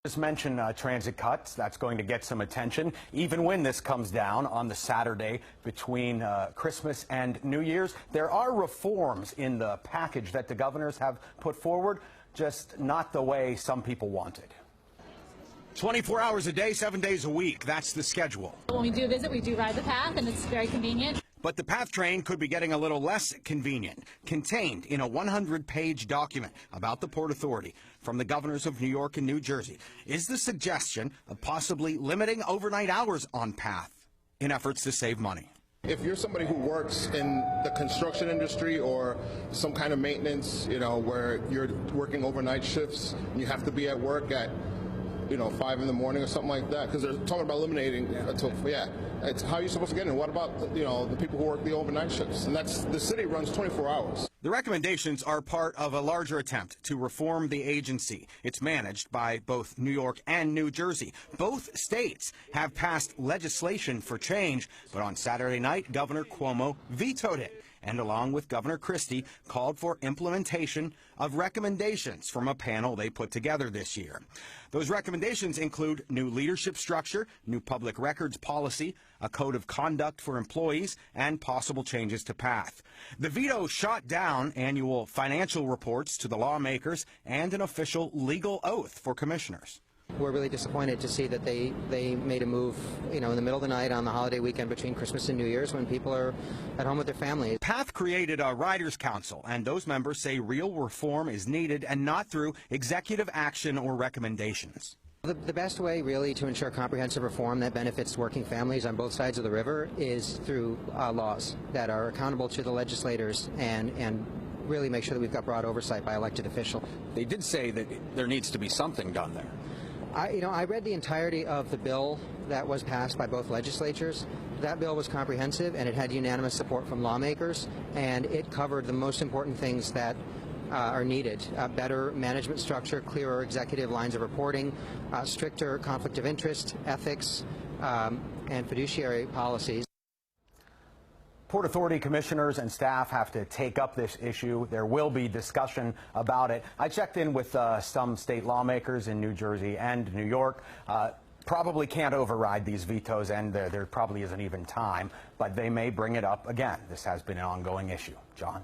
Just mentioned transit cuts. That's going to get some attention, even when this comes down on the Saturday between Christmas and New Year's. There are reforms in the package that the governors have put forward, just not the way some people wanted. 24 hours a day, 7 days a week. That's the schedule. When we do visit, we do ride the path, and it's very convenient. But the PATH train could be getting a little less convenient, contained in a 100-page document about the Port Authority from the governors of New York and New Jersey is the suggestion of possibly limiting overnight hours on PATH in efforts to save money. If you're somebody who works in the construction industry or some kind of maintenance, where you're working overnight shifts and you have to be at work at 5 in the morning or something like that, because they're talking about eliminating until, it's how you're supposed to get in. What about, the people who work the overnight shifts? And that's, the city runs 24 hours. The recommendations are part of a larger attempt to reform the agency. It's managed by both New York and New Jersey. Both states have passed legislation for change, but on Saturday night, Governor Cuomo vetoed it, and along with Governor Christie, called for implementation of recommendations from a panel they put together this year. Those recommendations include new leadership structure, new public records policy, a code of conduct for employees, and possible changes to PATH. The veto shot down annual financial reports to the lawmakers and an official legal oath for commissioners. We're really disappointed to see that they made a move, in the middle of the night on the holiday weekend between Christmas and New Year's when people are at home with their families. PATH created a Riders Council, and those members say real reform is needed and not through executive action or recommendations. The best way, really, to ensure comprehensive reform that benefits working families on both sides of the river is through laws that are accountable to the legislators and really make sure that we've got broad oversight by elected officials. They did say that there needs to be something done there. I read the entirety of the bill that was passed by both legislatures. That bill was comprehensive, and it had unanimous support from lawmakers, and it covered the most important things that are needed. Better management structure, clearer executive lines of reporting, stricter conflict of interest, ethics, and fiduciary policies. Port Authority commissioners and staff have to take up this issue. There will be discussion about it. I checked in with some state lawmakers in New Jersey and New York. Probably can't override these vetoes, and there probably isn't even time, but they may bring it up again. This has been an ongoing issue. John?